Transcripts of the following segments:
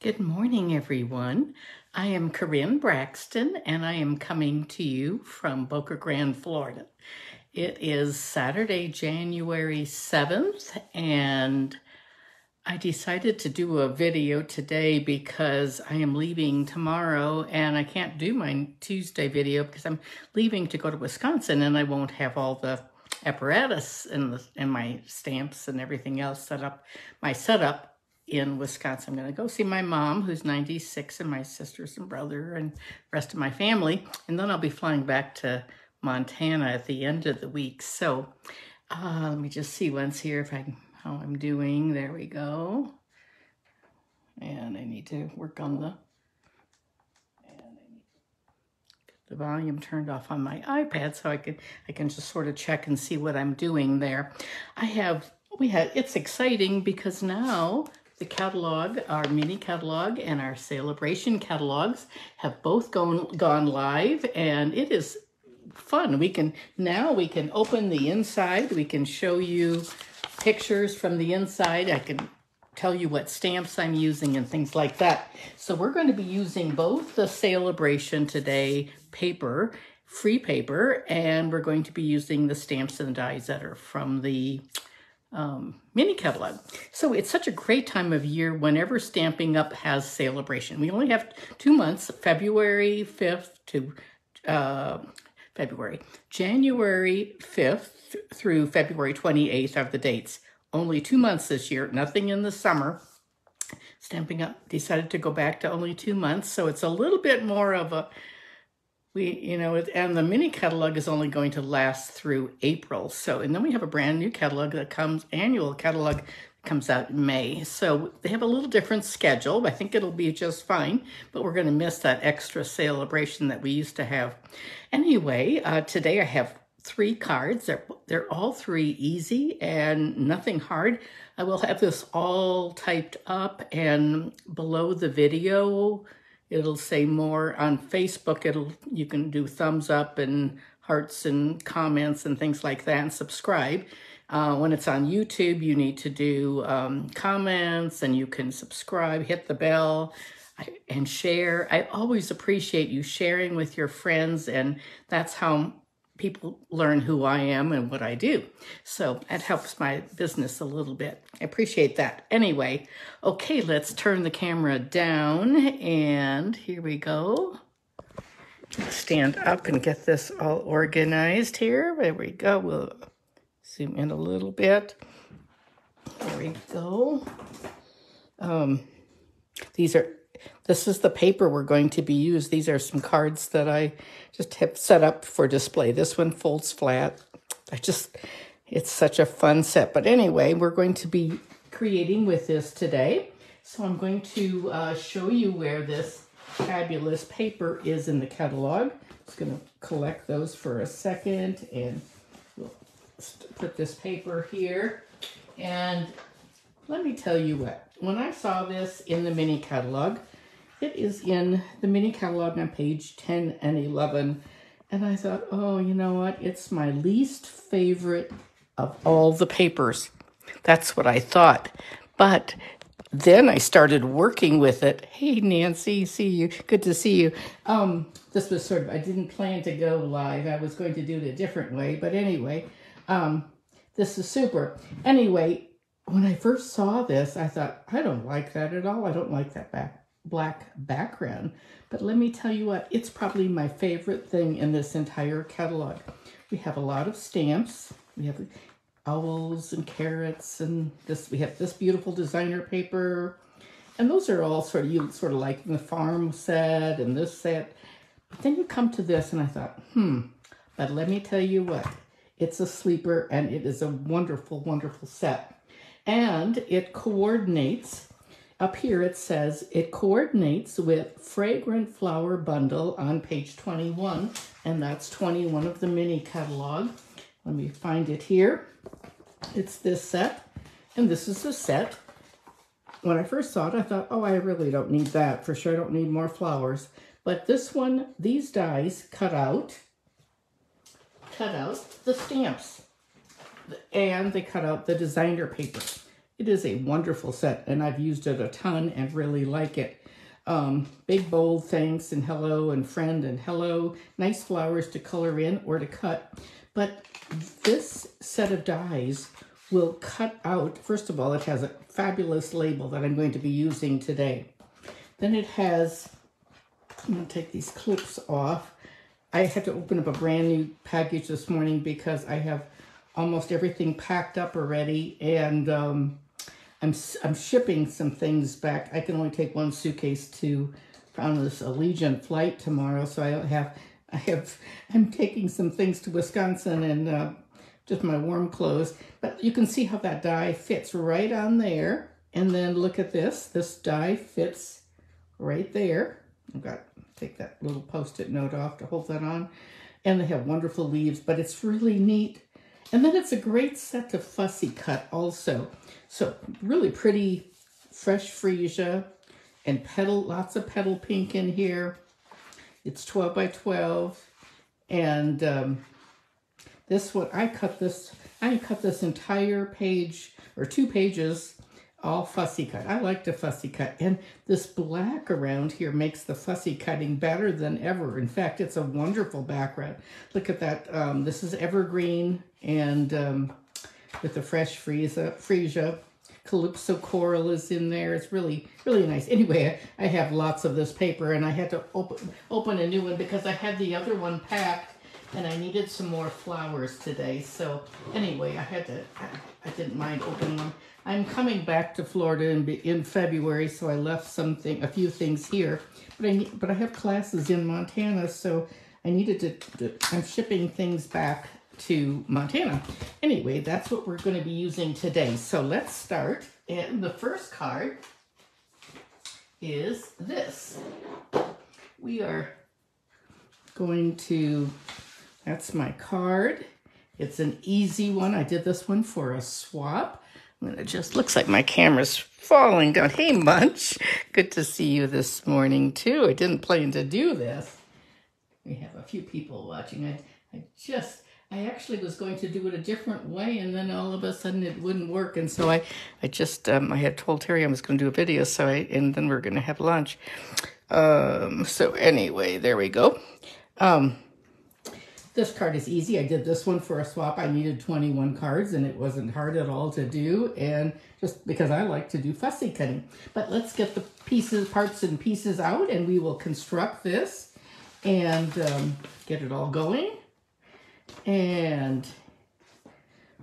Good morning, everyone. I am Corinne Braxton, and I am coming to you from Boca Grande, Florida. It is Saturday, January 7th, and I decided to do a video today because I am leaving tomorrow, and I can't do my Tuesday video because I'm leaving to go to Wisconsin, and I won't have all the apparatus and my stamps and everything else set up, my setup in Wisconsin. I'm going to go see my mom, who's 96, and my sisters and brother and the rest of my family. And then I'll be flying back to Montana at the end of the week. So let me just see once here how I'm doing. There we go. And I need to work on the volume turned off on my iPad so I can just sort of check and see what I'm doing there. It's exciting because now the catalog, our mini catalog and our celebration catalogs have both gone live, and it is fun. We can open the inside. We can show you pictures from the inside. I can tell you what stamps I'm using and things like that. So we're going to be using both the Celebration Today paper, free paper, and we're going to be using the stamps and dies that are from the mini catalog. So it's such a great time of year whenever Stampin' Up! Has Celebration. We only have 2 months, February 5th to January 5th through February 28th are the dates. Only 2 months this year, nothing in the summer. Stampin' Up! Decided to go back to only 2 months, so it's a little bit more of a, and the mini catalog is only going to last through April. So, and then we have a brand new catalog annual catalog comes out in May. So they have a little different schedule. I think it'll be just fine, but we're going to miss that extra celebration that we used to have. Anyway, today I have 3 cards. They're all 3 easy and nothing hard. I will have this all typed up, and below the video, it'll say more. On Facebook, you can do thumbs up and hearts and comments and things like that, and subscribe. When it's on YouTube, you need to do comments, and you can subscribe, hit the bell, and share. I always appreciate you sharing with your friends, and that's how people learn who I am and what I do. So that helps my business a little bit. I appreciate that. Anyway, okay, let's turn the camera down, and here we go. Stand up and get this all organized here. There we go. We'll zoom in a little bit. There we go. This is the paper we're going to be used. These are some cards that I just have set up for display. This one folds flat. It's such a fun set. But anyway, we're going to be creating with this today. So I'm going to show you where this fabulous paper is in the catalog. Just going to collect those for a second, and we'll put this paper here. And let me tell you what, when I saw this in the mini catalog, it is in the mini catalog on page 10 and 11. And I thought, oh, you know what? It's my least favorite of all the papers. That's what I thought. But then I started working with it. Hey, Nancy, see you. Good to see you. This was I didn't plan to go live. I was going to do it a different way. But anyway, this is super. Anyway, when I first saw this, I thought, I don't like that at all. I don't like that black background. But let me tell you what, it's probably my favorite thing in this entire catalog. We have a lot of stamps. We have owls and carrots, and we have this beautiful designer paper. And those are all sort of like in the farm set and this set. But then you come to this, and I thought, but let me tell you what, it's a sleeper, and it is a wonderful, wonderful set. And it coordinates. Up here it says it coordinates with Fragrant Flower Bundle on page 21, and that's 21 of the mini catalog. Let me find it here. It's this set, and this is the set. When I first saw it, I thought, oh, I really don't need that. For sure, I don't need more flowers. But this one, these dies cut out the stamps, and they cut out the designer paper. It is a wonderful set, and I've used it a ton and really like it. Big, bold thanks and hello and friend and hello. Nice flowers to color in or to cut. But this set of dies will cut out, first of all, it has a fabulous label that I'm going to be using today. Then it has, I'm going to take these clips off. I had to open up a brand new package this morning because I have almost everything packed up already, and I'm shipping some things back. I can only take one suitcase on this Allegiant flight tomorrow, so I'm taking some things to Wisconsin and just my warm clothes. But you can see how that die fits right on there. And then look at this. This die fits right there. I've got to take that little Post-it note off to hold that on. And they have wonderful leaves, but it's really neat. And then it's a great set to fussy cut also. So really pretty fresh freesia and lots of petal pink in here. It's 12 by 12. And this one, I cut this entire page or 2 pages all fussy cut. I like to fussy cut, and this black around here makes the fussy cutting better than ever. In fact, it's a wonderful background. Look at that. This is evergreen, and with the fresh freesia. Calypso coral is in there. It's really, really nice. Anyway, I have lots of this paper, and I had to open a new one because I had the other one packed, and I needed some more flowers today. So anyway, I didn't mind opening them. I'm coming back to Florida in February, so I left a few things here. But I have classes in Montana, so I needed I'm shipping things back to Montana. Anyway, that's what we're going to be using today. So let's start. And the first card is this. We are going to, that's my card. It's an easy one. I did this one for a swap. It just looks like my camera's falling down. Hey, Munch. Good to see you this morning, too. I didn't plan to do this. We have a few people watching. I actually was going to do it a different way, and then all of a sudden it wouldn't work. And so I had told Terry I was going to do a video, and then we're going to have lunch. So anyway, there we go. This card is easy. I did this one for a swap. I needed 21 cards, and it wasn't hard at all to do, and just because I like to do fussy cutting. But let's get the parts and pieces out, and we will construct this and get it all going. And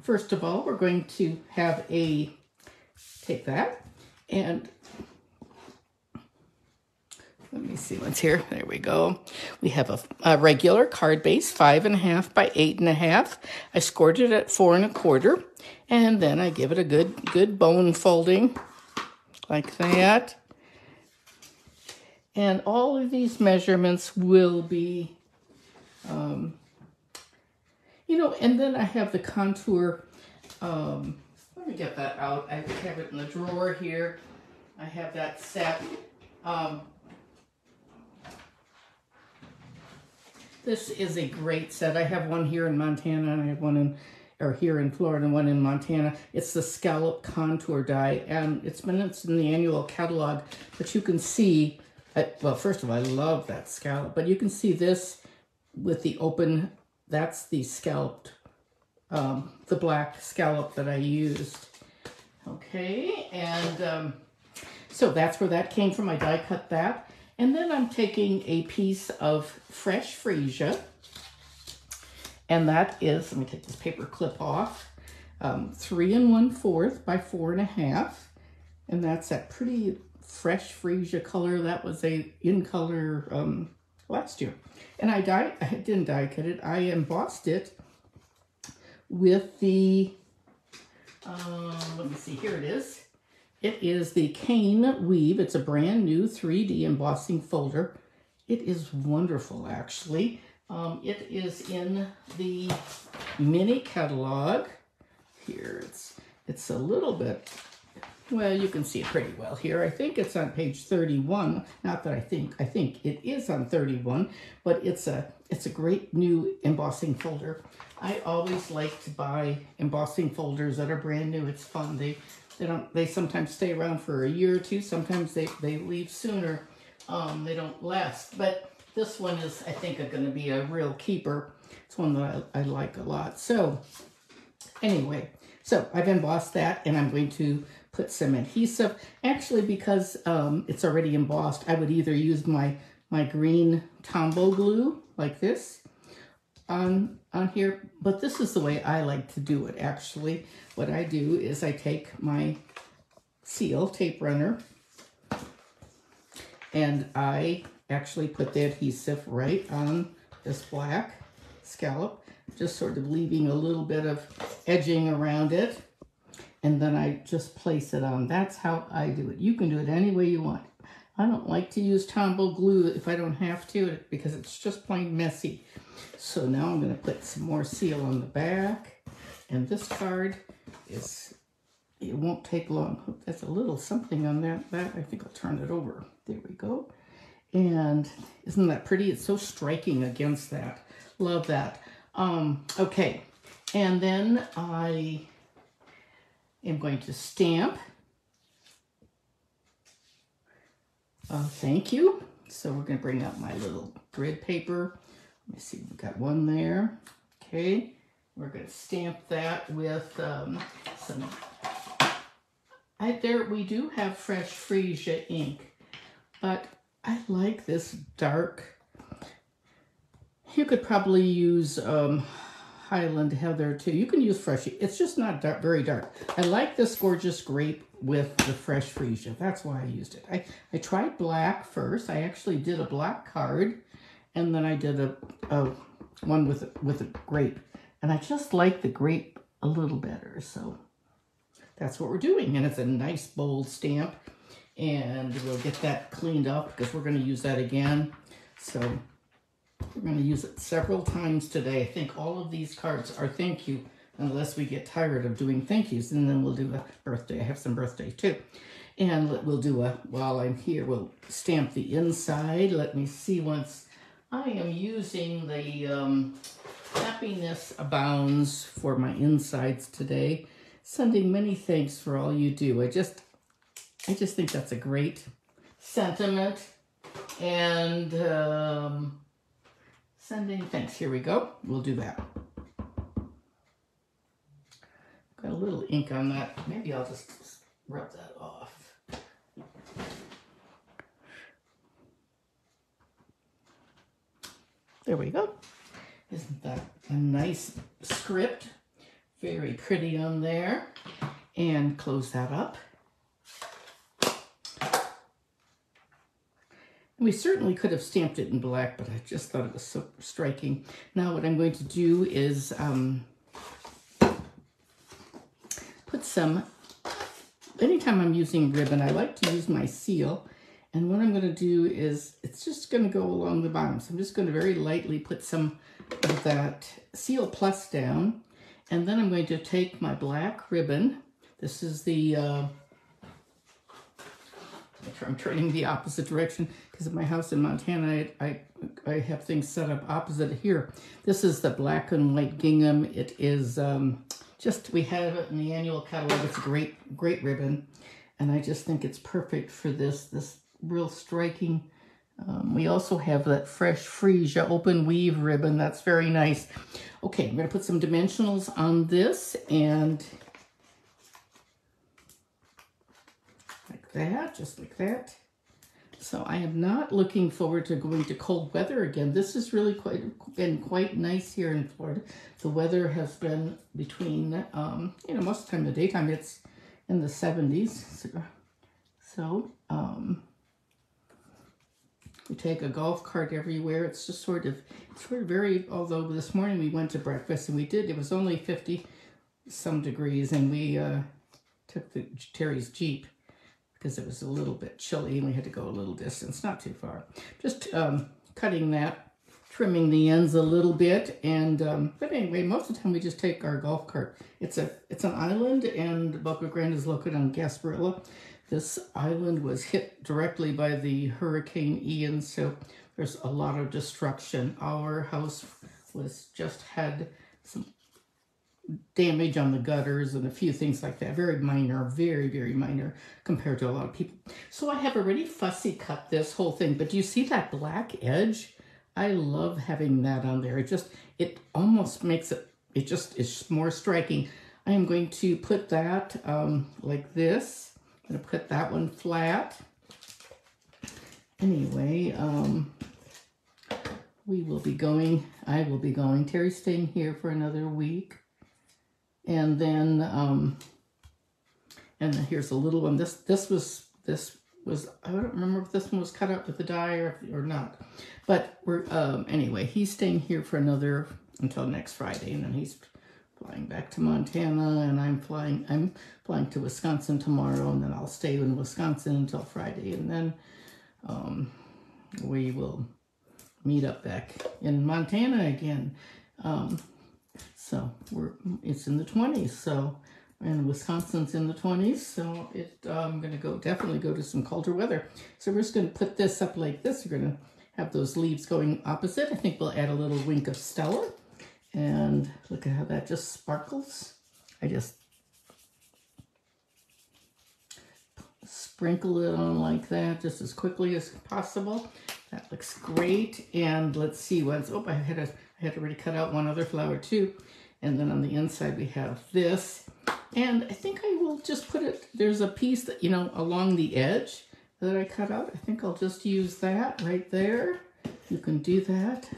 first of all, we're going to have take that, and let me see what's here. There we go. We have a regular card base, 5.5 by 8.5. I scored it at 4 1/4, and then I give it a good bone folding like that. And all of these measurements will be, and then I have the contour. Let me get that out. I have it in the drawer here. I have that set. This is a great set. I have one here in Montana, and I have one here in Florida, and one in Montana. It's the scallop contour die, and it's in the annual catalog. But you can see, well, first of all, I love that scallop. But you can see this with the open. That's the scalloped, the black scallop that I used. Okay, and so that's where that came from. I die cut that. And then I'm taking a piece of fresh freesia, and that is, let me take this paper clip off, 3 1/4 by 4 1/2, and that's that pretty fresh freesia color. That was in color last year. And I didn't die cut it. I embossed it with the, let me see, here it is. It is the Cane Weave. It's a brand new 3D embossing folder. It is wonderful, actually. It is in the mini catalog. Here, it's a little bit Well, you can see it pretty well here. I think it's on page 31. Not that I think it is on 31, but it's a great new embossing folder. I always like to buy embossing folders that are brand new. It's fun. They sometimes stay around for a year or two. Sometimes they leave sooner. They don't last. But this one is, I think, going to be a real keeper. It's one that I like a lot. So anyway, so I've embossed that, and I'm going to put some adhesive. Actually, because it's already embossed, I would either use my green Tombow glue like this on here, but this is the way I like to do it. Actually, what I do is I take my seal tape runner and I actually put the adhesive right on this black scallop, just sort of leaving a little bit of edging around it. And then I just place it on. That's how I do it. You can do it any way you want. I don't like to use Tombow glue if I don't have to, because it's just plain messy. So now I'm going to put some more seal on the back. And this card is, it won't take long. That's a little something on that. I think I'll turn it over. There we go. And isn't that pretty? It's so striking against that. Love that. Okay. And then I am going to stamp. Thank you. So we're going to bring out my little grid paper. Let me see, we've got one there. Okay, we're going to stamp that with some. We do have fresh Fresia ink, but I like this dark. You could probably use Highland Heather too. You can use fresh. It's just not dark, very dark. I like this Gorgeous Grape with the fresh Fresia. That's why I used it. I tried black first. I actually did a black card, and then I did a one with a grape. And I just like the grape a little better. So that's what we're doing. And it's a nice bold stamp. And we'll get that cleaned up because we're going to use that again. So we're going to use it several times today. I think all of these cards are thank you, unless we get tired of doing thank yous. And then we'll do a birthday. I have some birthday too. And we'll do while I'm here, we'll stamp the inside. Let me see once. I am using the Happiness Abounds for my insides today. Sending many thanks for all you do. I just think that's a great sentiment. And sending thanks. Here we go. We'll do that. Got a little ink on that. Maybe I'll just rub that off. There we go. Isn't that a nice script? Very pretty on there. And close that up. We certainly could have stamped it in black, but I just thought it was so striking. Now what I'm going to do is put some, anytime I'm using ribbon, I like to use my seal. And what I'm going to do is, it's just going to go along the bottom. So I'm just going to very lightly put some of that Seal Plus down. And then I'm going to take my black ribbon. This is the, I'm turning the opposite direction because at my house in Montana, I have things set up opposite here. This is the black and white gingham. It is we have it in the annual catalog. It's a great ribbon. And I just think it's perfect for this real striking. We also have that fresh Fresia open weave ribbon. That's very nice. Okay, I'm going to put some dimensionals on this and like that, just like that. So I am not looking forward to going to cold weather again. This has really been quite nice here in Florida. The weather has been between, most of the time in the daytime it's in the 70s. So we take a golf cart everywhere. It's just sort of very, although this morning we went to breakfast and it was only 50 some degrees, and we took Terry's Jeep because it was a little bit chilly and we had to go a little distance, not too far. Just cutting that, trimming the ends a little bit. And but anyway, most of the time we just take our golf cart. It's an island, and Boca Grande is located on Gasparilla. This island was hit directly by the Hurricane Ian, so there's a lot of destruction. Our house just had some damage on the gutters and a few things like that. Very minor, very, very minor compared to a lot of people. So I have already fussy cut this whole thing, but do you see that black edge? I love having that on there. It almost makes it, it just is more striking. I am going to put that like this. I'm going to put that one flat. Anyway, we will be going, I will be going. Terry's staying here for another week. And then here's a little one. This was, I don't remember if this one was cut out with the die or not. But we're, anyway, he's staying here for until next Friday, and then he's flying back to Montana, and I'm flying to Wisconsin tomorrow, and then I'll stay in Wisconsin until Friday, and then we will meet up back in Montana again. So it's in the 20s, so, and Wisconsin's in the 20s, so I'm going to definitely go to some colder weather. So we're just going to put this up like this. We're going to have those leaves going opposite. I think we'll add a little wink of Stella. And look at how that just sparkles. I just sprinkle it on like that just as quickly as possible. That looks great. And let's see what's, I had already cut out one other flower too. And then on the inside we have this. And I think I will just put it, there's a piece that, along the edge that I cut out. I think I'll just use that right there. You can do that.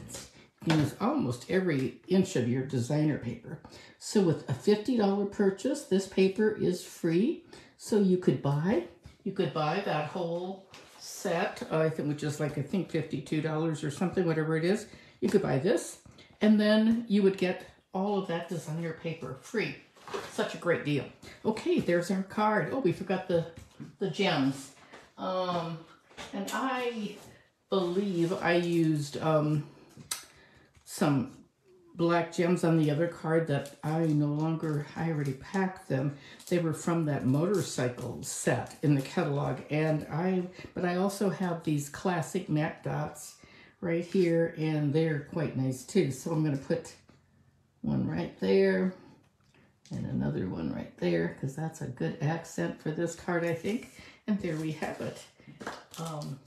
Use almost every inch of your designer paper. So with a $50 purchase, this paper is free. So you could buy that whole set. I think which is like, I think $52 or something, whatever it is. You could buy this, and then you would get all of that designer paper free. Such a great deal. Okay, there's our card. Oh, we forgot the gems. And I believe I used some black gems on the other card that I already packed them. They were from that motorcycle set in the catalog. But I also have these classic matte dots right here, and they're quite nice too. So I'm going to put one right there and another one right there, because that's a good accent for this card, I think. And there we have it.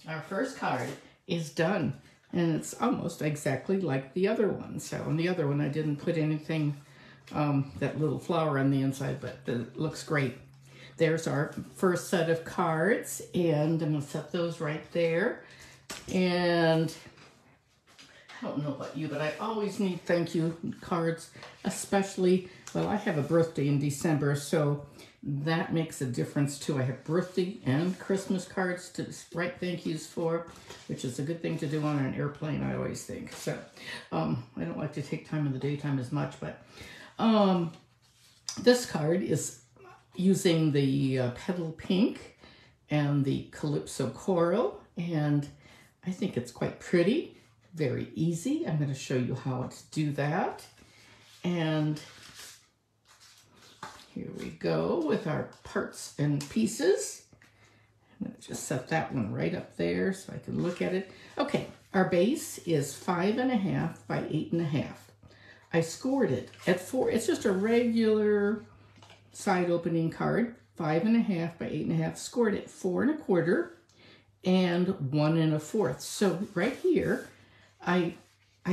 Our first card is done, and it's almost exactly like the other one. So on the other one, I didn't put anything, that little flower on the inside, but it looks great. There's our first set of cards, and I'm going to set those right there. And I don't know about you, but I always need thank you cards, especially, well, I have a birthday in December, so that makes a difference too. I have birthday and Christmas cards to write thank yous for, which is a good thing to do on an airplane, I always think. So I don't like to take time in the daytime as much, but this card is using the Petal Pink and the Calypso Coral, and I think it's quite pretty. Very easy. I'm going to show you how to do that. And here we go with our parts and pieces. I'm going to just set that one right up there so I can look at it. Okay, our base is 5.5 by 8.5. I scored it at 4. It's just a regular side opening card. 5.5 by 8.5. Scored it 4 1/4 and 1 1/4. So right here, I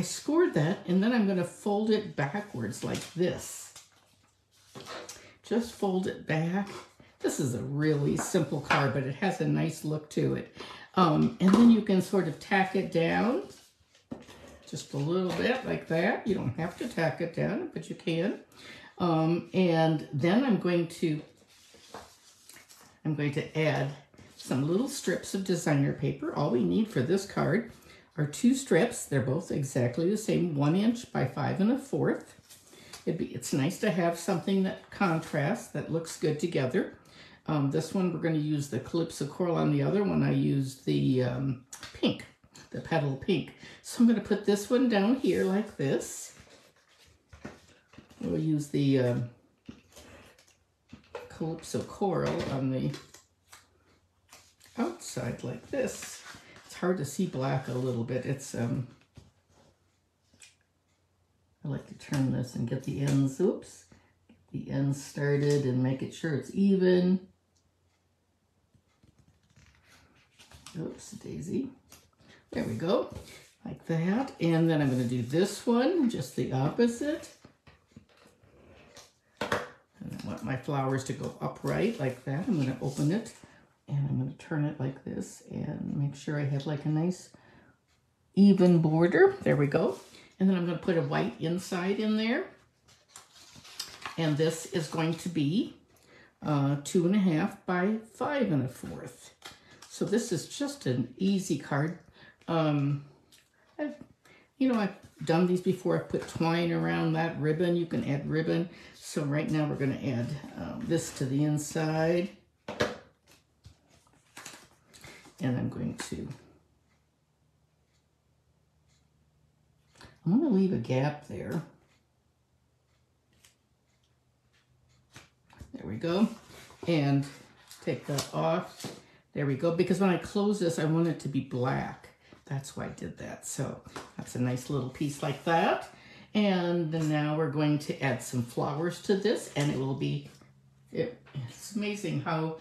scored that, and then I'm going to fold it backwards like this. Just fold it back. This is a really simple card, but it has a nice look to it. And then you can sort of tack it down just a little bit like that. You don't have to tack it down, but you can. And then I'm going to add some little strips of designer paper. All we need for this card are 2 strips. They're both exactly the same, 1 inch by 5 1/4. It's nice to have something that contrasts, that looks good together. This one we're going to use the Calypso Coral. On the other one I used the pink. the petal pink. So I'm going to put this one down here like this. We'll use the Calypso Coral on the outside like this. It's hard to see black a little bit. It's I like to turn this and get the ends, oops, get the ends started and make it sure it's even. Oops, daisy. There we go, like that. And then I'm going to do this one, just the opposite. And I want my flowers to go upright like that. I'm going to open it and I'm going to turn it like this and make sure I have like a nice even border. There we go. And then I'm going to put a white inside in there. And this is going to be 2.5 by 5 1/4. So this is just an easy card. I've done these before. I've put twine around that ribbon. You can add ribbon. So right now we're going to add this to the inside. And I'm going to leave a gap there. There we go. And take that off. There we go. Because when I close this, I want it to be black. That's why I did that. So that's a nice little piece like that. And then now we're going to add some flowers to this, and it will be, it's amazing how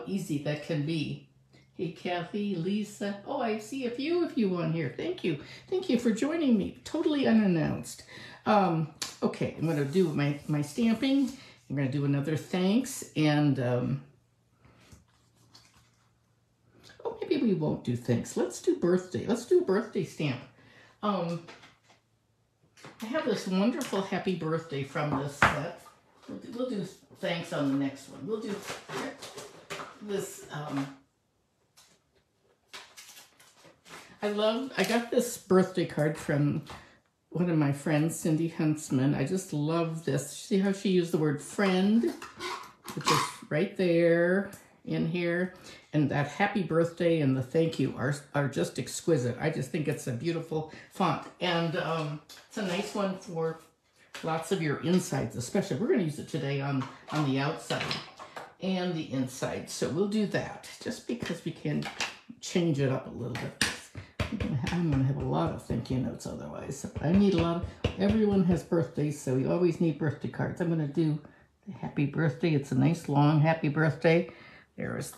easy that can be. Hey, Kathy, Lisa. Oh, I see a few of you on here. Thank you. Thank you for joining me. Totally unannounced. Okay, I'm going to do my stamping. I'm going to do another thanks. And, oh, maybe we won't do thanks. Let's do birthday. Let's do a birthday stamp. I have this wonderful happy birthday from this set. We'll do thanks on the next one. We'll do this, I got this birthday card from one of my friends, Cindy Huntsman. I just love this. See how she used the word friend, which is right there in here. And that happy birthday and the thank you are just exquisite. I just think it's a beautiful font. And it's a nice one for lots of your insides, especially. We're going to use it today on the outside and the inside. So we'll do that just because we can change it up a little bit. I'm going to have a lot of thank you notes otherwise. I need a lot of, everyone has birthdays, so you always need birthday cards. I'm going to do the happy birthday. It's a nice long happy birthday. There is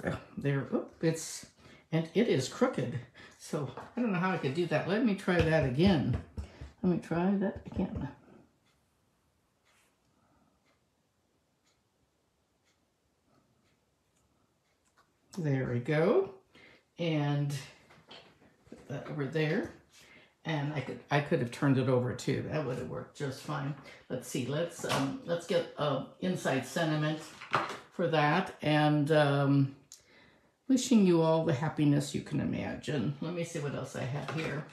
and it is crooked. So I don't know how I could do that. Let me try that again. Let me try that again. There we go. And put that over there. And I could have turned it over too. That would have worked just fine. Let's see. Let's get inside sentiment for that, and wishing you all the happiness you can imagine. Let me see what else I have here.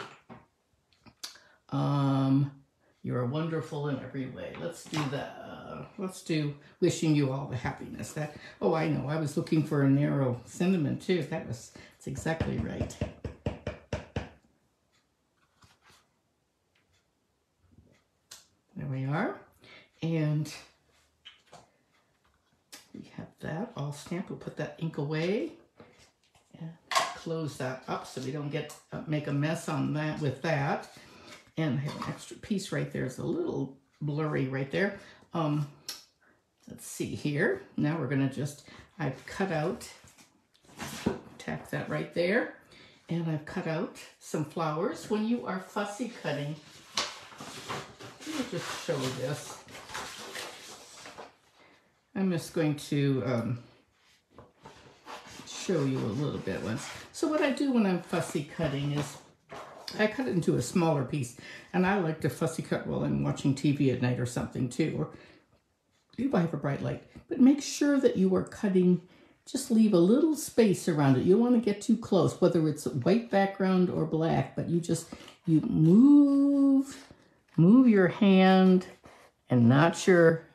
You're wonderful in every way. Let's do that. Let's do wishing you all the happiness. That, oh, I know. I was looking for a narrow sentiment too. That's exactly right. There we are. And we have that all stamped. We'll put that ink away and close that up so we don't get make a mess on that with that. And I have an extra piece right there. It's a little blurry right there. Let's see here. Now we're gonna I've cut out, tack that right there, and I've cut out some flowers. When you are fussy cutting, let me just show this. I'm just going to show you a little bit. So what I do when I'm fussy cutting is I cut it into a smaller piece, and I like to fussy cut while I'm watching TV at night or something too, or if I have a bright light. But make sure that you are cutting, just leave a little space around it. You don't want to get too close, whether it's a white background or black, but you move your hand and not your,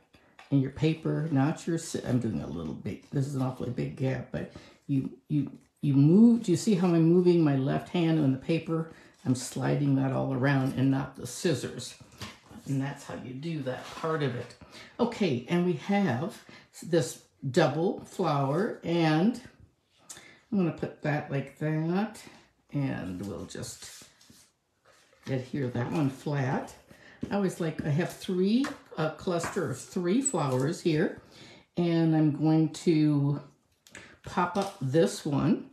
in your paper, not your, I'm doing a little big, this is an awfully big gap, but you move, do you see how I'm moving my left hand on the paper I'm sliding that all around and not the scissors. And that's how you do that part of it. Okay, and we have this double flower, and I'm going to put that like that, and we'll just adhere that one flat. I have a cluster of 3 flowers here, and I'm going to pop up this one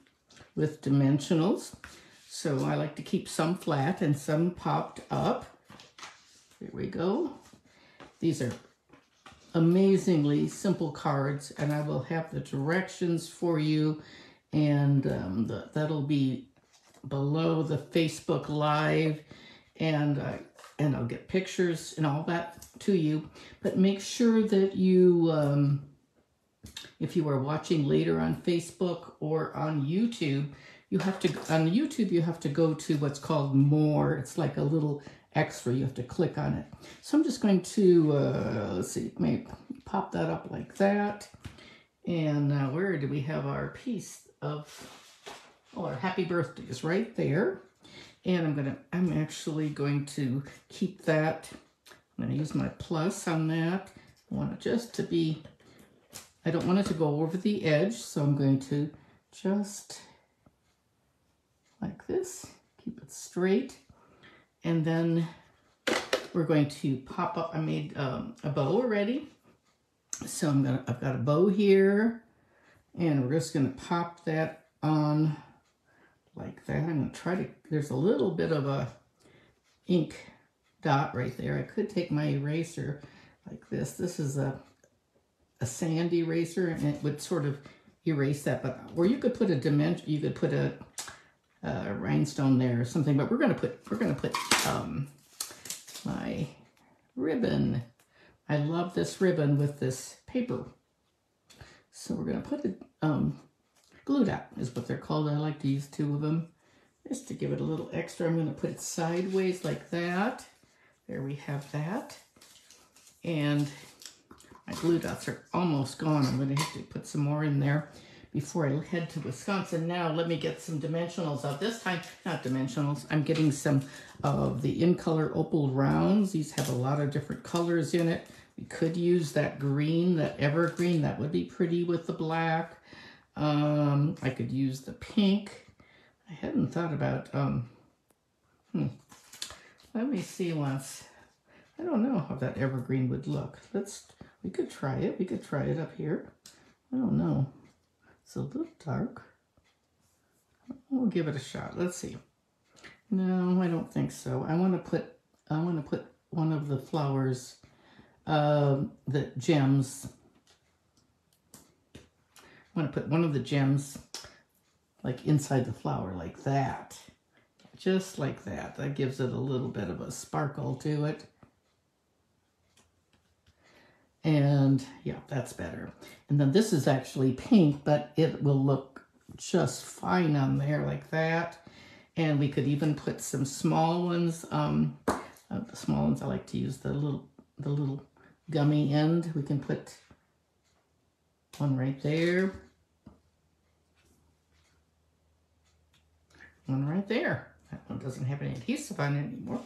with dimensionals. So I like to keep some flat and some popped up. Here we go. These are amazingly simple cards, and I will have the directions for you, and that'll be below the Facebook Live, and I'll get pictures and all that to you. But make sure that you, if you are watching later on Facebook or on YouTube, on YouTube you have to go to what's called More. It's like a little extra. You have to click on it. So I'm just going to, let's see, maybe pop that up like that. And where do we have our piece of, our happy birthdays right there. And I'm actually going to keep that. I'm going to use my plus on that. I want it just to be, I don't want it to go over the edge, so I'm going to just like this, keep it straight. And then we're going to pop up, I made a bow already. So I've got a bow here, and we're just gonna pop that on like that. I'm gonna try to, there's a little bit of a ink dot right there. I could take my eraser like this. This is a sand eraser, and it would sort of erase that, or you could put a dimension, you could put a rhinestone there or something, but we're gonna put my ribbon. I love this ribbon with this paper. So we're gonna put it, glue dot is what they're called. I like to use 2 of them just to give it a little extra. I'm gonna put it sideways like that. There we have that. And my glue dots are almost gone. I'm gonna have to put some more in there before I head to Wisconsin. Now let me get some dimensionals out. This time, not dimensionals, I'm getting some of the In Color Opal rounds. These have a lot of different colors in it. We could use that green, that evergreen. That would be pretty with the black. I could use the pink. I hadn't thought about, let me see once. I don't know how that evergreen would look. We could try it. We could try it up here. I don't know. It's a little dark. We'll give it a shot. Let's see. No, I don't think so. I want to put one of the flowers, the gems. I want to put one of the gems like inside the flower like that. Just like that. That gives it a little bit of a sparkle to it. And yeah, that's better. And then this is actually pink, but it will look just fine on there like that. And we could even put some small ones. The small ones, I like to use the little gummy end. We can put one right there. One right there. That one doesn't have any adhesive on it anymore.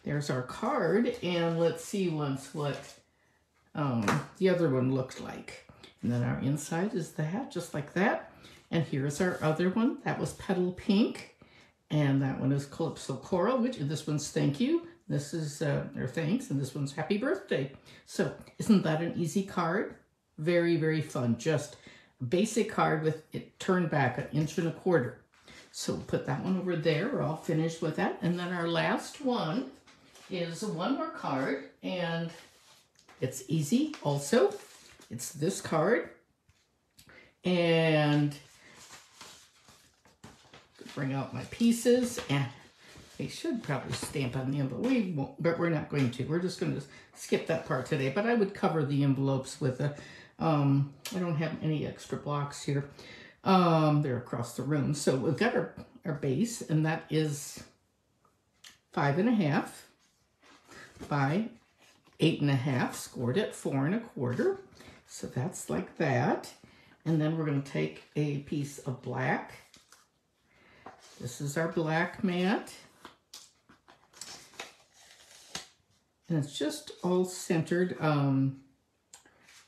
There's our card. And let's see once what the other one looked like. And then our inside is that, just like that. And here's our other one. That was Petal Pink. And that one is Calypso Coral, which this one's Thank You. This is, or Thanks, and this one's Happy Birthday. So isn't that an easy card? Very, very fun. Just a basic card with it turned back 1.25 inches. So put that one over there. We're all finished with that. And then our last one is one more card, and it's easy also. It's this card. And bring out my pieces, and they should probably stamp on the envelope. We won't, but we're not going to. We're just going to skip that part today. But I would cover the envelopes with a, I don't have any extra blocks here. They're across the room. So we've got our base, and that is 5.5 by 8.5, scored at 4.25. So that's like that. And then we're going to take a piece of black. This is our black mat. And it's just all centered.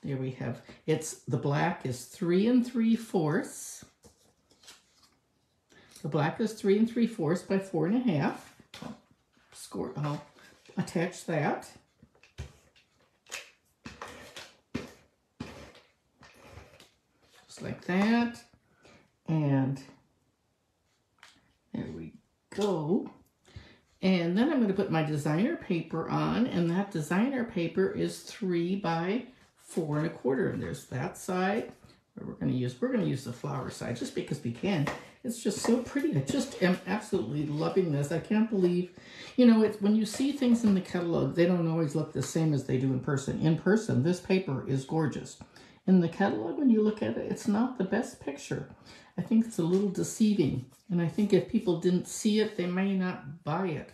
There we have, the black is 3 3/4. The black is 3 3/4 by 4 1/2. I'll attach that. Just like that. And there we go. And then I'm going to put my designer paper on, and that designer paper is 3 by 4 1/4. And there's that side where we're going to use the flower side just because we can. It's just so pretty. I just am absolutely loving this. I can't believe, you know, when you see things in the catalog, they don't always look the same as they do in person. In person, this paper is gorgeous. In the catalog, when you look at it, it's not the best picture. I think it's a little deceiving. And I think if people didn't see it, they may not buy it.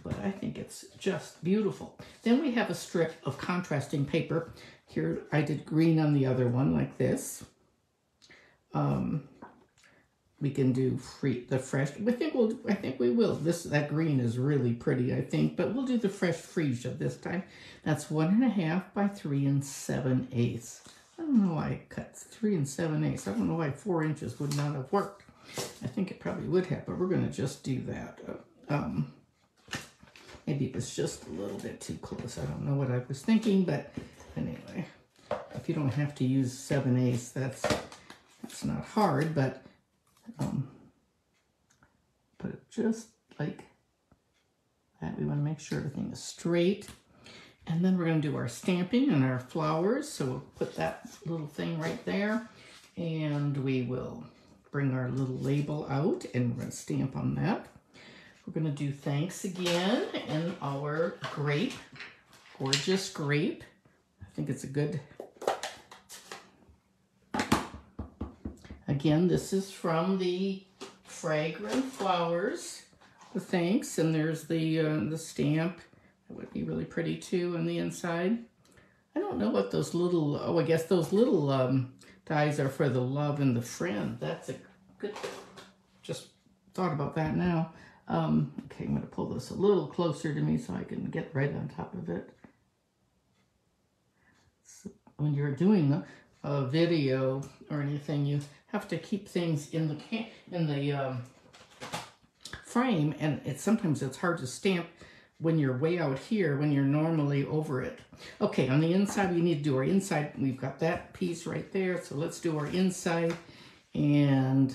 But I think it's just beautiful. Then we have a strip of contrasting paper. Here I did green on the other one like this. We can do the fresh. I think we will. That green is really pretty, I think, but we'll do the fresh Fresia this time. That's 1 1/2 by 3 7/8. I don't know why I cut 3 7/8. I don't know why 4 inches would not have worked. I think it probably would have, but we're going to just do that. Maybe it was just a little bit too close. I don't know what I was thinking, but anyway, if you don't have to use 7/8, that's not hard, but put it just like that. We want to make sure everything is straight. And then we're going to do our stamping and our flowers. So we'll put that little thing right there. And we will bring our little label out and we're going to stamp on that. We're going to do thanks again in our grape, Gorgeous Grape. I think it's a good... Again, this is from the Fragrant Flowers, the thanks, and there's the stamp. That would be really pretty too on the inside. I don't know what those little, I guess those little dies are for the love and the friend. That's a good, just thought about that now. Okay, I'm going to pull this a little closer to me so I can get right on top of it. So when you're doing a video or anything, you have to keep things in the frame, and sometimes it's hard to stamp when you're way out here when you're normally over it. Okay, on the inside we need to do our inside. We've got that piece right there, so let's do our inside, and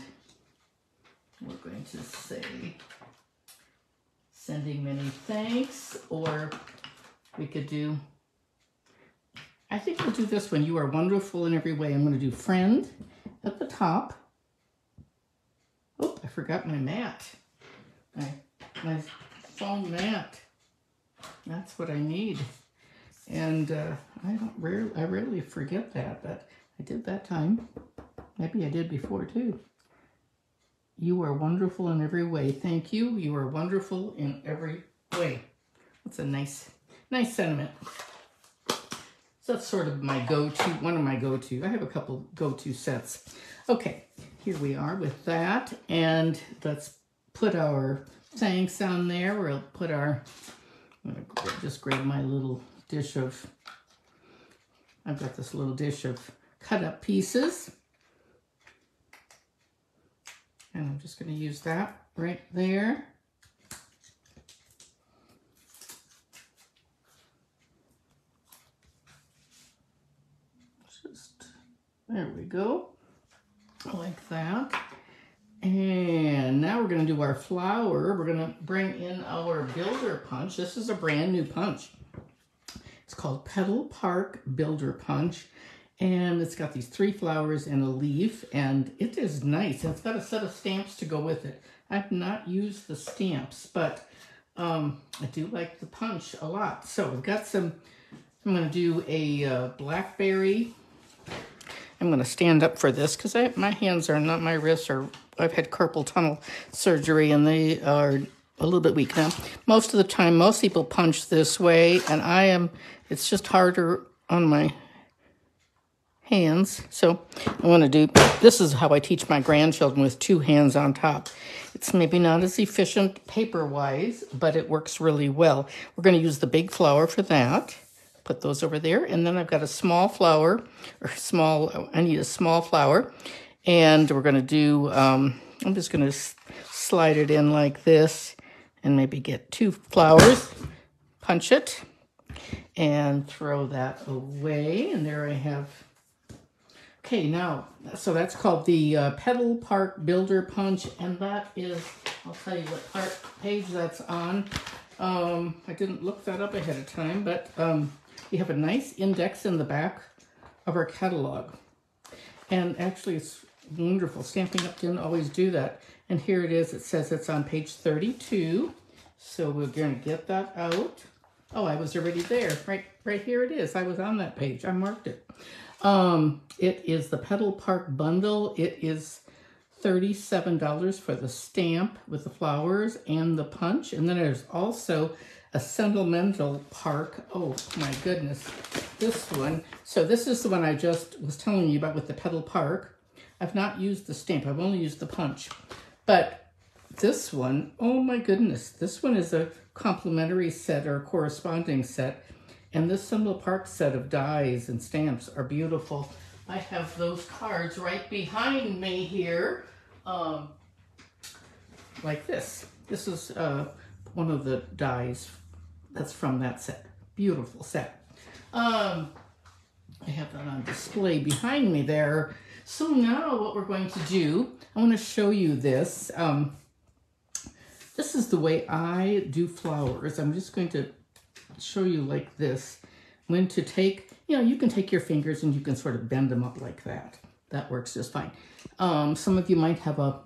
we're going to say sending many thanks, or we could do, I think we'll do this one. You are wonderful in every way. I'm going to do friend at the top. Oh, I forgot my mat. My foam mat. That's what I need. And I rarely forget that, but I did that time. Maybe I did before too. You are wonderful in every way. Thank you. You are wonderful in every way. That's a nice sentiment. So that's sort of my go-to, one of my go-to. I have a couple go-to sets. Okay, here we are with that. And let's put our thanks on there. We'll put our, I'm going to just grab my little dish of, I've got this little dish of cut up pieces. And I'm just going to use that right there. There we go, like that. And now we're going to do our flower. We're going to bring in our builder punch. This is a brand new punch. It's called Petal Park Builder Punch. And it's got these 3 flowers and a leaf. And it is nice. And it's got a set of stamps to go with it. I've not used the stamps, but I do like the punch a lot. So we've got some, I'm going to do a blackberry. I'm going to stand up for this because my hands are not, my wrists are, I've had carpal tunnel surgery and they are a little bit weak now. Most of the time, most people punch this way, and it's just harder on my hands. So I want to do, this is how I teach my grandchildren, with 2 hands on top. It's maybe not as efficient paper-wise, but it works really well. We're going to use the big flower for that. Put those over there. And then I've got a small flower, I need a small flower. And we're going to do, I'm just going to slide it in like this and maybe get 2 flowers, punch it, and throw that away. And there I have, okay, now, so that's called the Petal Park Builder Punch, and that is, I'll tell you what page that's on. I didn't look that up ahead of time, but we have a nice index in the back of our catalog. And actually, it's wonderful. Stampin' Up! Didn't always do that. And here it is. It says it's on page 32. So we're going to get that out. Oh, I was already there. Right here it is. I was on that page. I marked it. It is the Petal Park Bundle. It is $37 for the stamp with the flowers and the punch. And then there's also a Sentimental Park. Oh my goodness, this one. So this is the one I just was telling you about with the Petal Park. I've not used the stamp. I've only used the punch. But this one, oh my goodness, this one is a complimentary set or corresponding set. And this Sentimental Park set of dies and stamps are beautiful. I have those cards right behind me here, like this. This is one of the dies that's from that set. Beautiful set. I have that on display behind me there. So now what we're going to do, I want to show you this. This is the way I do flowers. I'm just going to show you like this. When to take, you can take your fingers and you can sort of bend them up like that. That works just fine. Some of you might have a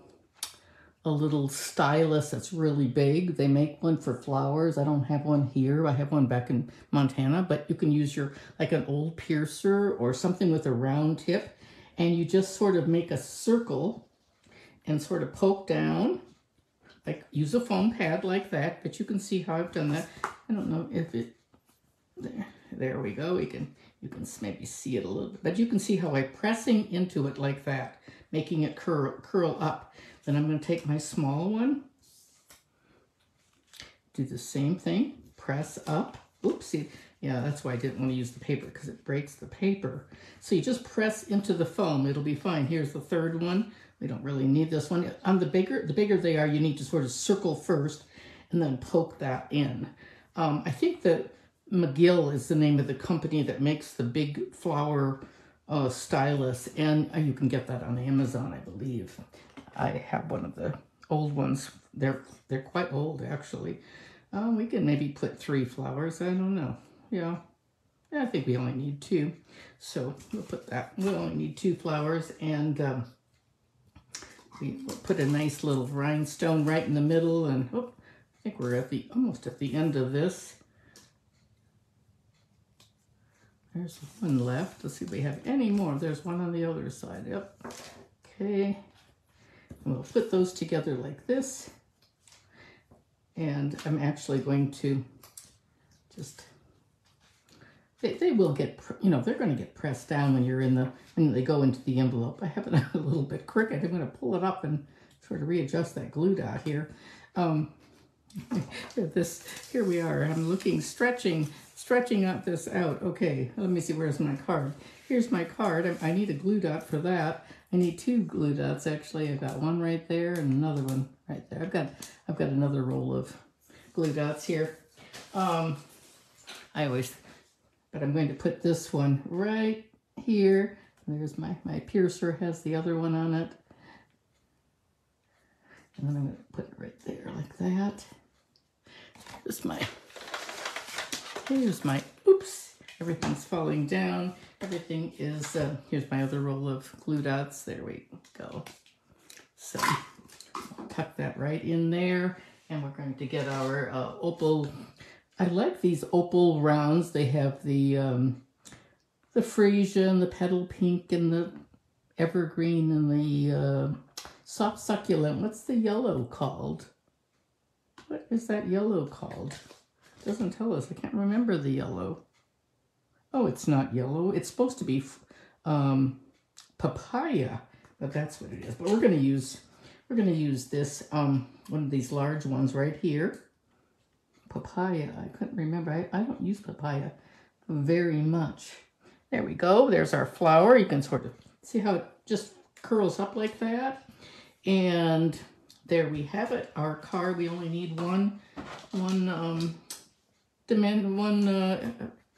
little stylus that's really big. They make one for flowers. I don't have one here. I have one back in Montana, but you can use like an old piercer or something with a round tip, and you just sort of make a circle and sort of poke down, like use a foam pad like that, but you can see how I've done that. I don't know if it, there we go. You can maybe see it a little bit, but you can see how I'm pressing into it like that, making it curl up. Then I'm going to take my small one, do the same thing, press up. Oopsie. Yeah, that's why I didn't want to use the paper, because it breaks the paper. So you just press into the foam. It'll be fine. Here's the third one. We don't really need this one. On the bigger they are, you need to sort of circle first and then poke that in. I think that McGill is the name of the company that makes the big flower stylus, and you can get that on Amazon, I believe. I have one of the old ones. They're quite old, actually. We can maybe put 3 flowers. I don't know. Yeah, I think we only need 2. So we'll put that. We'll only need 2 flowers, and we put a nice little rhinestone right in the middle. And I think we're almost at the end of this. There's one left. Let's see if we have any more. There's one on the other side. Yep. Okay. And we'll put those together like this. And I'm actually going to just, they will get, they're going to get pressed down when they go into the envelope. I have it a little bit crooked. I'm going to pull it up and sort of readjust that glue dot here. Here we are. I'm looking, stretching out this out. Okay, let me see, where's my card? Here's my card. I need a glue dot for that. I need 2 glue dots, actually. I've got one right there and another one right there. I've got another roll of glue dots here. But I'm going to put this one right here. There's my piercer has the other one on it. And then I'm going to put it right there like that. Here's my, oops, everything's falling down. Everything is, here's my other roll of glue dots. There we go. So I'll tuck that right in there. And we're going to get our opal. I like these opal rounds. They have the Fresia and the petal pink and the evergreen and the soft succulent. What's the yellow called? What is that yellow called? Doesn't tell us. I can't remember the yellow. Oh, it's not yellow. It's supposed to be papaya, but that's what it is. But we're gonna use this one of these large ones right here. Papaya. I couldn't remember. I don't use papaya very much. There we go. There's our flower. You can sort of see how it just curls up like that. And there we have it. Our card. We only need one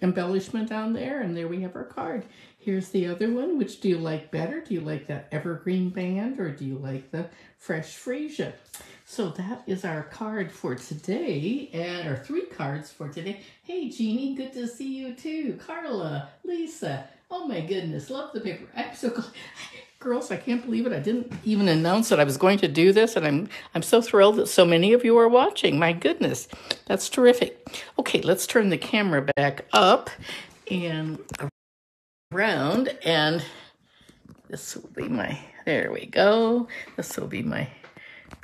embellishment down there, and there we have our card. Here's the other one. Which do you like better? Do you like that evergreen band, or do you like the fresh freesia? So that is our card for today, and our 3 cards for today. Hey, Jeannie, good to see you too. Carla, Lisa, oh my goodness, love the paper. I'm so glad. Girls, I can't believe it. I didn't even announce that I was going to do this, and I'm so thrilled that so many of you are watching. My goodness, that's terrific. Okay, let's turn the camera back up and around, and this will be my, there we go. This will be my,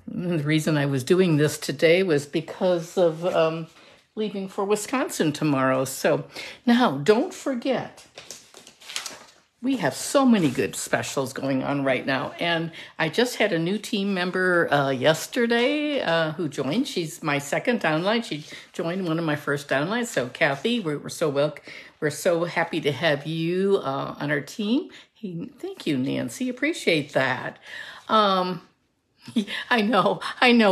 the reason I was doing this today was because of leaving for Wisconsin tomorrow. So now don't forget, we have so many good specials going on right now. And I just had a new team member yesterday who joined. She's my second downline. She joined one of my first downlines. So Kathy, we're so happy to have you on our team. Thank you, Nancy. Appreciate that. I know.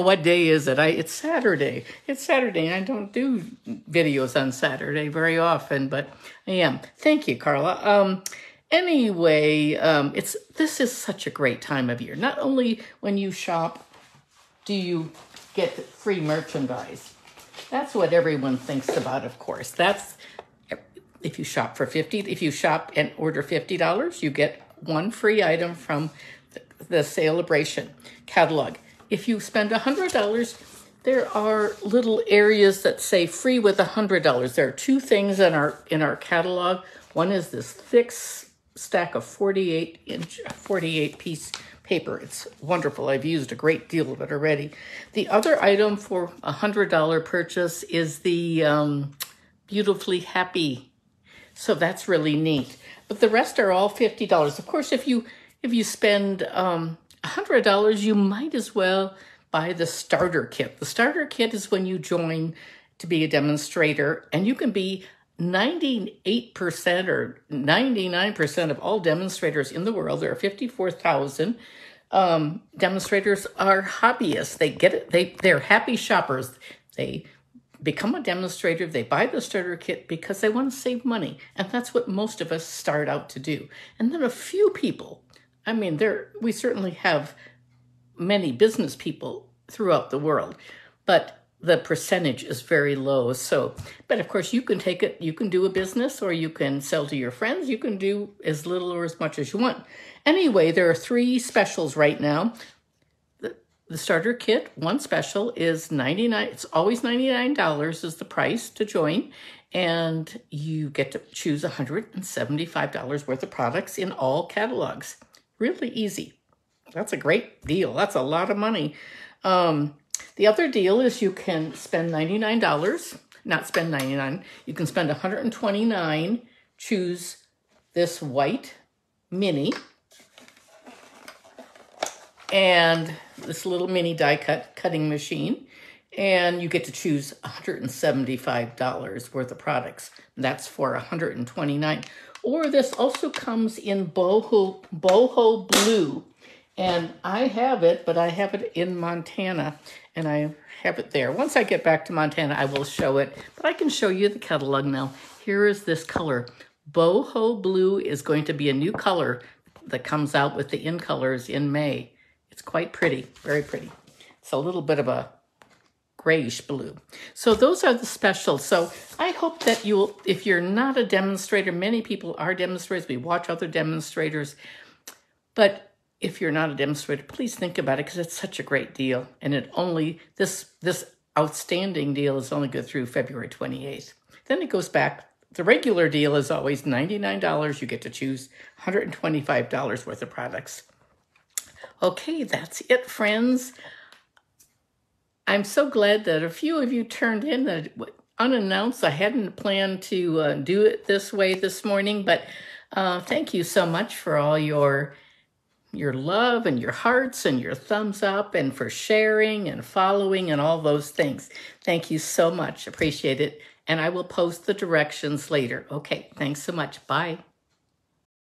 What day is it? It's Saturday. It's Saturday, and I don't do videos on Saturday very often, but I am. Thank you, Carla. Anyway, this is such a great time of year. Not only when you shop do you get free merchandise. That's what everyone thinks about, of course. That's if you shop for if you shop and order $50, you get 1 free item from the Celebration catalog. If you spend $100, there are little areas that say free with $100. There are 2 things in our catalog. One is this thick stack of 48 piece paper. It's wonderful. I've used a great deal of it already. The other item for $100 purchase is the Beautifully Happy. So that's really neat. But the rest are all $50. Of course, if you spend $100, you might as well buy the starter kit. The starter kit is when you join to be a demonstrator, and you can be 98% or 99% of all demonstrators in the world. There are 54,000 demonstrators are hobbyists. They get it. They're happy shoppers. They become a demonstrator. They buy the starter kit because they want to save money. And that's what most of us start out to do. And then a few people, I mean, we certainly have many business people throughout the world, but the percentage is very low. So, but of course you can take it, you can do a business, or you can sell to your friends. You can do as little or as much as you want. Anyway, there are 3 specials right now. The starter kit, one special is $99. It's always $99 is the price to join. And you get to choose $175 worth of products in all catalogs. Really easy. That's a great deal. That's a lot of money. The other deal is you can spend $99, not spend $99. You can spend $129, choose this white mini and this little mini die cutting machine, and you get to choose $175 worth of products. That's for $129. Or this also comes in boho blue. And I have it, but I have it in Montana, and I have it there. Once I get back to Montana, I will show it, but I can show you the catalog now. Here is this color. Boho blue is going to be a new color that comes out with the in colors in May. It's quite pretty, very pretty. It's a little bit of a grayish blue. So those are the specials. So I hope that if you're not a demonstrator, many people are demonstrators. We watch other demonstrators, but if you're not a demonstrator, please think about it, because it's such a great deal. And this outstanding deal is only good through February 28th. Then it goes back. The regular deal is always $99. You get to choose $125 worth of products. Okay, that's it, friends. I'm so glad that a few of you turned in unannounced. I hadn't planned to do it this way this morning, but Thank you so much for all your love and your hearts and your thumbs up and for sharing and following and all those things. Thank you so much. Appreciate it. And I will post the directions later. Okay, thanks so much. Bye.